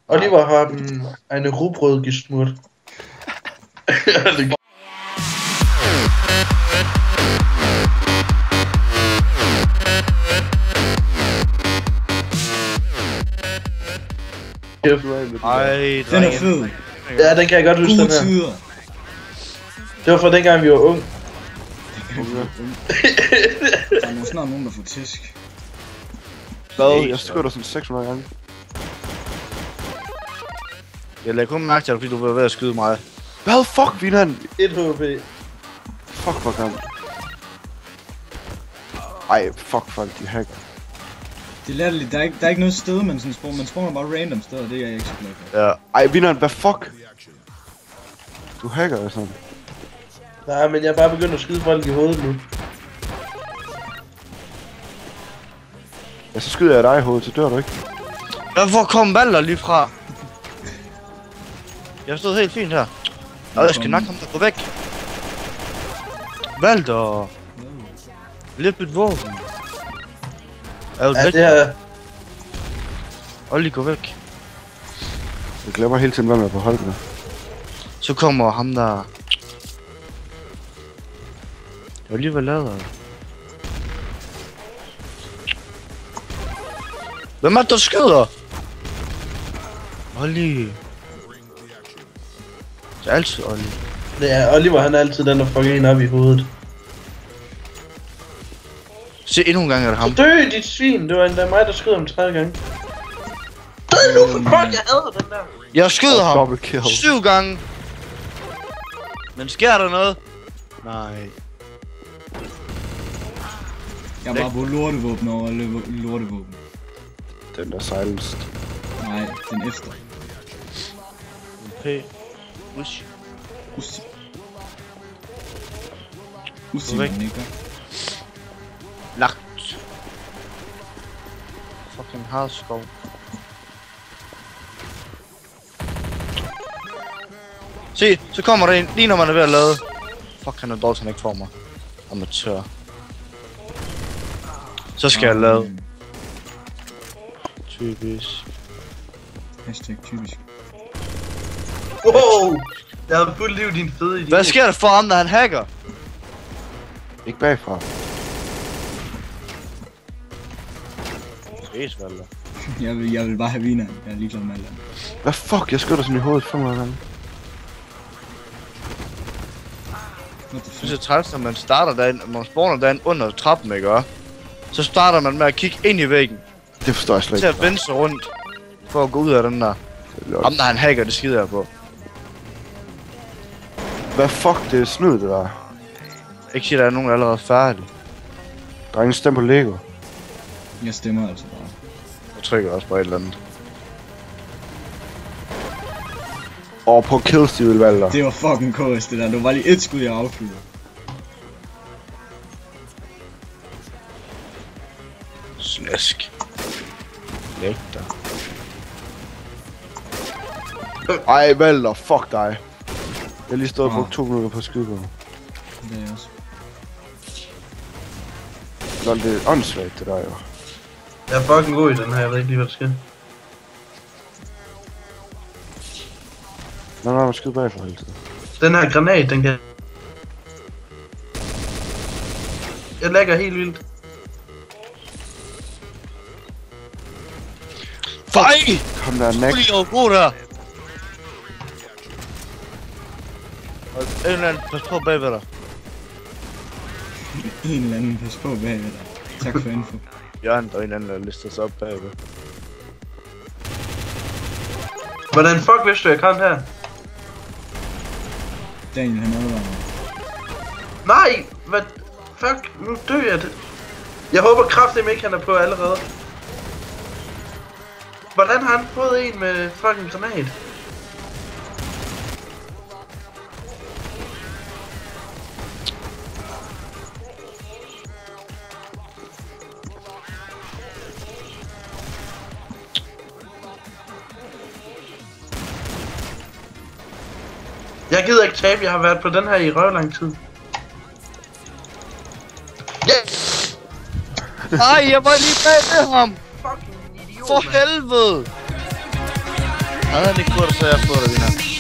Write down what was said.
Oliver haben eine Rugbrot geschnurrt. Ej, Den er fed. Ja, den kan jeg godt huske, den Gode her. tider. Det var fra dengang vi var unge. Der er nu snart nogen, der får tisk. Hvad? Jeg skyder dig sådan 600 gange. Jeg lagde kun mærke til dig, fordi du var ved at skyde mig. Hvad? Fuck, Vinan! 1 HP. Fuck, hvor gammel. Ej, fuck folk, de hacker. Det er latterligt. Der er ikke noget sted, man sådan man spawner bare random steder, det er jeg ikke så glad for. Ja. Ej, Vinan, hvad fuck? Du hacker jo sådan. Nej, men jeg er bare begyndt at skyde folk i hovedet nu. Ja, så skyder jeg dig i hovedet, så dør du ikke. Hvor kom Valder lige fra? Jeg stod helt fint her. Og jeg skal nok komme der gå væk. Valder. Lidt mit våben. Er du Ja, væk? det er... Olli, gå væk. Jeg glemmer hele tiden, hvem jeg er på hold med. Så kommer ham der. Olli, hvad lader du? Hvem er det, der skyder? Olli. Det er altid Olli. Det er Oliver, han er altid den, der fucker en op i hovedet. Se, endnu en gang er det ham. Så dø, dit svin! Det var endda mig, der skød ham 30 gange. Dø nu for fuck, jeg hader den der! Jeg skyder ham Double kill. 7 gange. Men sker der noget? Nej. Jeg er bare på lortevåben over lortevåben. Den der silenced. Nej, den efter. P. Ush. Ussi. Ussi, Gå væk. man ikke gør. Lagt. Fucking hardskov. Se, så kommer der en, lige når man er ved at lade. Fuck, han er dårligt, han ikke får mig. Amatør. Så skal jeg lade. Typisk. Hashtag typisk. Wow! Jeg havde fuldt liv, din fede idiot. Hvad sker der for ham, når han hacker? Ikke bagfra. Ses, Valder. Jeg vil bare have viner. Jeg er ligeglad med alt andet. Hvad fuck? Jeg skyder dig sådan i hovedet 500 gange. What the Jeg synes, fuck? det er træls, når man starter derinde, og man spawner derinde under trappen, ikke også? Så starter man med at kigge ind i væggen, Det forstår jeg slet til ikke. at vende sig rundt, for at gå ud af den der. Ham der han hacker, det skider jeg på. Hvad fuck? Det er snyd, det der. Ikke sige, at der er nogen, der er allerede færdige. Der er ingen stem på Lego. Jeg stemmer altså bare. Jeg trykker også på et eller andet. Og på killsteal, Valder. Det var fucking KS det der. Det var bare lige et skud, jeg affyrede. Snask. Læg dig. Ej, Valder, fuck dig. Jeg har lige stået og Åh. brugt 2 minutter på at skyde på. Det er jeg også. Lol, det er åndssvagt, det der jo. Jeg er fucking god i den her, jeg ved ikke lige, hvad der sker. Nå, man skyder bagfra hele tiden. Den her granat, den kan... Jeg lægger helt vildt. Fej! Kom der, Nack. Uli og god der! Og en eller anden, pas på bagved dig. En eller anden pas på bagved dig. Tak for info. Jørgen, der er en anden, der lister sig op bagved. Hvordan fuck vidste du, jeg kan her? Daniel han advarer mig. Nej! Hvad? Fuck, nu dør jeg det. Jeg håber kraftigt ikke, han er på allerede. Hvordan har han fået en med fucking granat? Jeg gider ikke tabe, jeg har været på den her i røvlang tid. Yes! Nej, jeg var lige bag ved ham! Fucking idiot, For mand. helvede! Havde han ikke fået det, så jeg fået det, vinder.